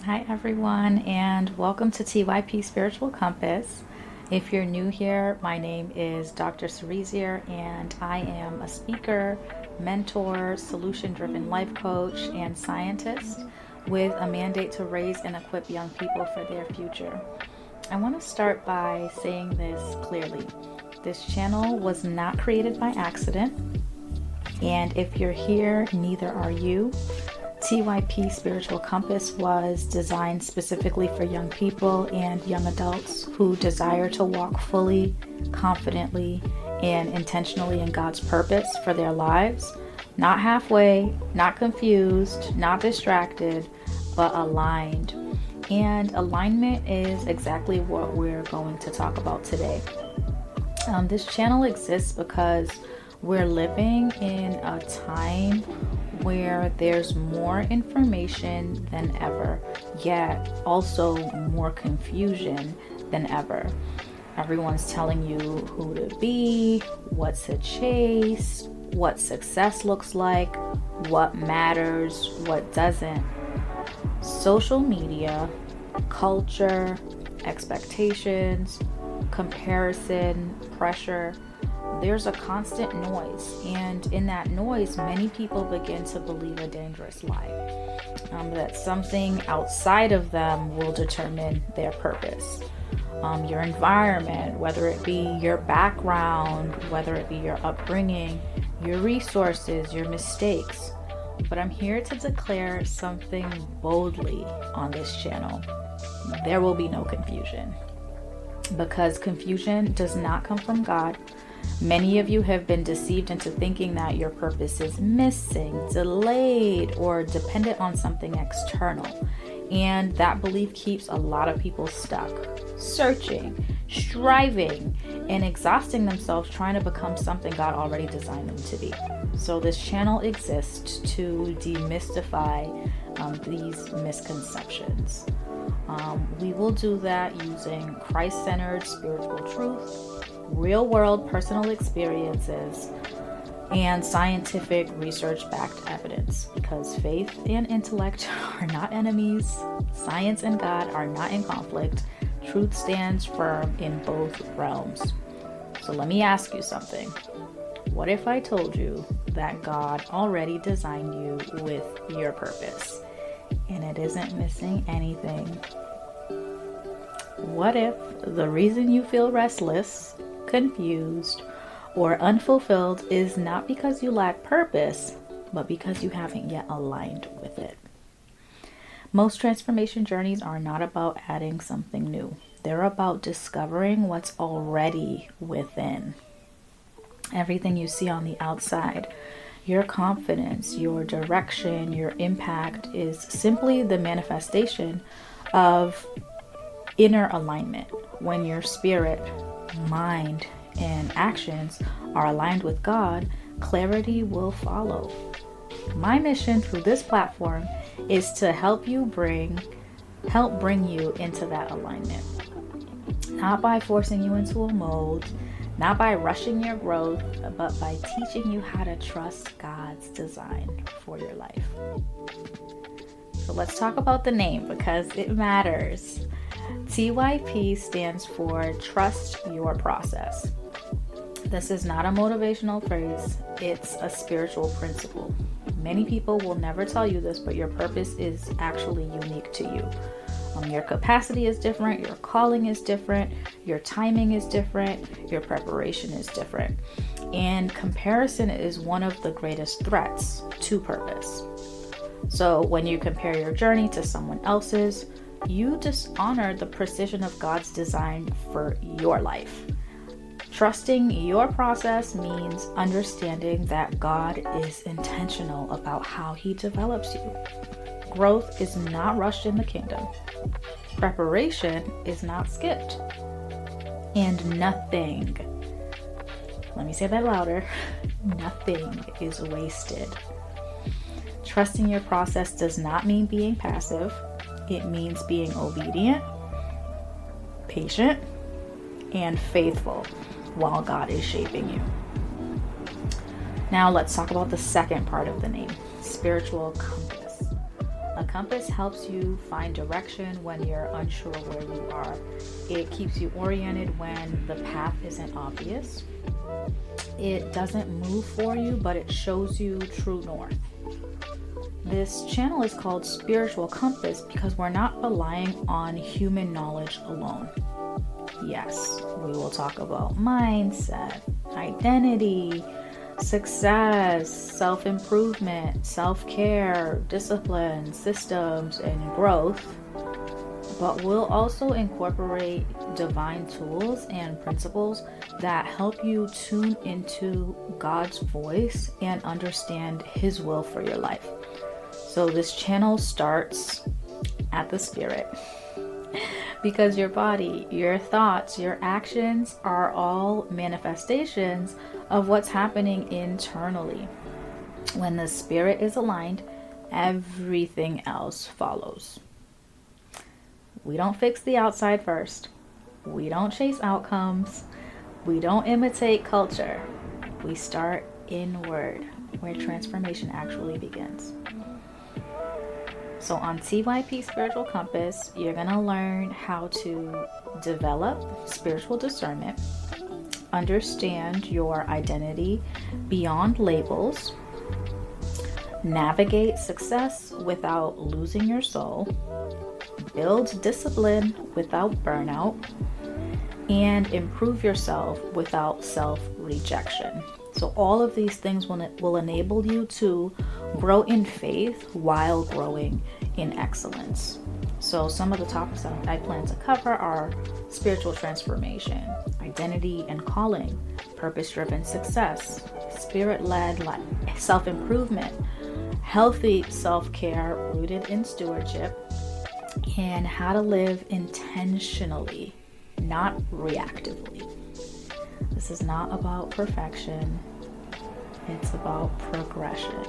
Hi, everyone, and welcome to TYP Spiritual Compass. If you're new here, my name is Dr. Serizier, and I am a speaker, mentor, solution driven life coach, and scientist with a mandate to raise and equip young people for their future. I want to start by saying this clearly. This channel was not created by accident, and if you're here, neither are you. TYP Spiritual Compass was designed specifically for young people and young adults who desire to walk fully, confidently, and intentionally in God's purpose for their lives. Not halfway, not confused, not distracted, but aligned. And alignment is exactly what we're going to talk about today. This channel exists because we're living in a time where there's more information than ever, yet also more confusion than ever. Everyone's telling you who to be, what to chase, what success looks like, what matters, what doesn't. Social media, culture, expectations, comparison, pressure, there's a constant noise, and in that noise, many people begin to believe a dangerous lie, that something outside of them will determine their purpose. Your environment, whether it be your background, whether it be your upbringing, your resources, your mistakes. But I'm here to declare something boldly on this channel. There will be no confusion, because confusion does not come from God. Many of you have been deceived into thinking that your purpose is missing, delayed, or dependent on something external. And that belief keeps a lot of people stuck, searching, striving, and exhausting themselves trying to become something God already designed them to be. So this channel exists to demystify these misconceptions. We will do that using Christ-centered spiritual truth, real-world personal experiences, and scientific research-backed evidence, because faith and intellect are not enemies. Science and God are not in conflict. Truth stands firm in both realms. So let me ask you something. What if I told you that God already designed you with your purpose and it isn't missing anything? What if the reason you feel restless, confused, or unfulfilled is not because you lack purpose, but because you haven't yet aligned with it? Most transformation journeys are not about adding something new. They're about discovering what's already within. Everything you see on the outside, your confidence, your direction, your impact, is simply the manifestation of inner alignment. When your spirit, mind, and actions are aligned with God, clarity will follow. My mission through this platform is to help bring you into that alignment. Not by forcing you into a mold, not by rushing your growth, but by teaching you how to trust God's design for your life. So let's talk about the name, because it matters. TYP stands for Trust Your Process. This is not a motivational phrase, it's a spiritual principle. Many people will never tell you this, but your purpose is actually unique to you. Your capacity is different, your calling is different, your timing is different, your preparation is different. And comparison is one of the greatest threats to purpose. So when you compare your journey to someone else's, you dishonor the precision of God's design for your life. Trusting your process means understanding that God is intentional about how He develops you. Growth is not rushed in the kingdom. Preparation is not skipped. And nothing, let me say that louder, nothing is wasted. Trusting your process does not mean being passive. It means being obedient, patient, and faithful while God is shaping you. Now let's talk about the second part of the name, spiritual compass. A compass helps you find direction when you're unsure where you are. It keeps you oriented when the path isn't obvious. It doesn't move for you, but it shows you true north. This channel is called Spiritual Compass because we're not relying on human knowledge alone. Yes, we will talk about mindset, identity, success, self-improvement, self-care, discipline, systems, and growth. But we'll also incorporate divine tools and principles that help you tune into God's voice and understand His will for your life. So this channel starts at the spirit. Because your body, your thoughts, your actions are all manifestations of what's happening internally. When the spirit is aligned, everything else follows. We don't fix the outside first. We don't chase outcomes. We don't imitate culture. We start inward, where transformation actually begins. So on TYP Spiritual Compass, you're going to learn how to develop spiritual discernment, understand your identity beyond labels, navigate success without losing your soul, build discipline without burnout, and improve yourself without self-rejection. So all of these things will enable you to grow in faith while growing in excellence. So some of the topics that I plan to cover are spiritual transformation, identity and calling, purpose-driven success, spirit-led self-improvement, healthy self-care rooted in stewardship, and how to live intentionally, not reactively. This is not about perfection. It's about progression.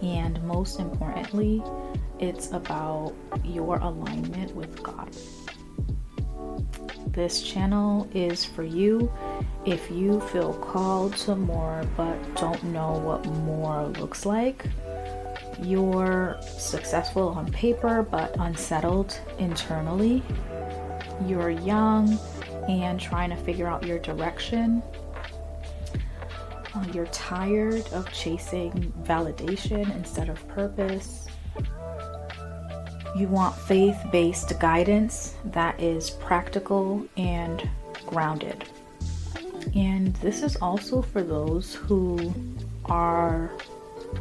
And most importantly, it's about your alignment with God. This channel is for you if you feel called to more but don't know what more looks like. You're successful on paper but unsettled internally. You're young and trying to figure out your direction. You're tired of chasing validation instead of purpose. You want faith-based guidance that is practical and grounded. And this is also for those who are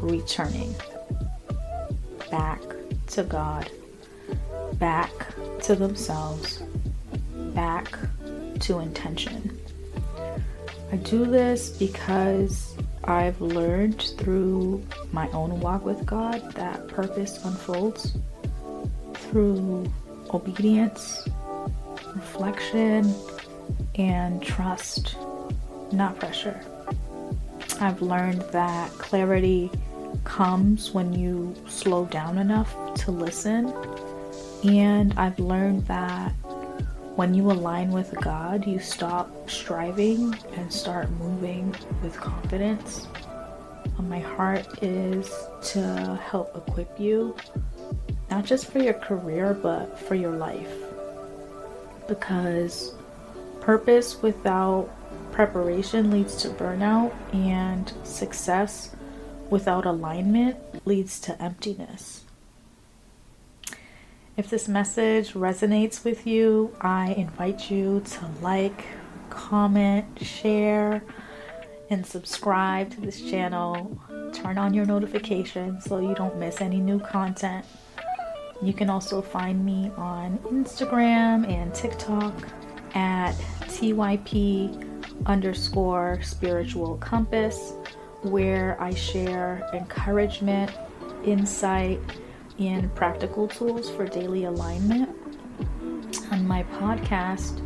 returning back to God, back to themselves, back to intention. I do this because I've learned through my own walk with God that purpose unfolds through obedience, reflection, and trust, not pressure. I've learned that clarity comes when you slow down enough to listen, and I've learned that when you align with God, you stop striving and start moving with confidence. My heart is to help equip you, not just for your career, but for your life. Because purpose without preparation leads to burnout, and success without alignment leads to emptiness. If this message resonates with you, I invite you to like, comment, share, and subscribe to this channel. Turn on your notifications so you don't miss any new content. You can also find me on Instagram and TikTok at TYP_spiritual compass, where I share encouragement, insight, and practical tools for daily alignment. On my podcast,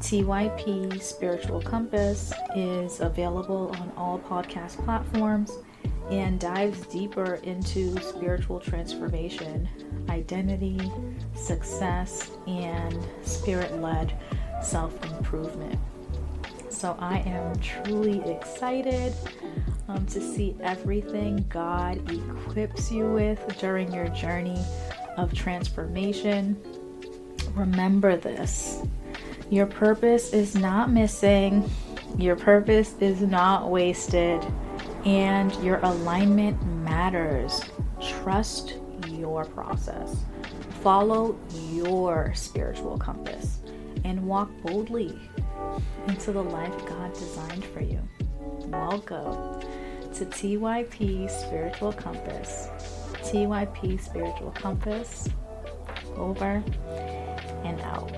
TYP Spiritual Compass is available on all podcast platforms and dives deeper into spiritual transformation, identity, success, and spirit-led self-improvement. So I am truly excited. to see everything God equips you with during your journey of transformation. Remember this: your purpose is not missing, your purpose is not wasted, and your alignment matters. Trust your process, follow your spiritual compass, and walk boldly into the life God designed for you. Welcome to TYP Spiritual Compass. TYP Spiritual Compass, over and out.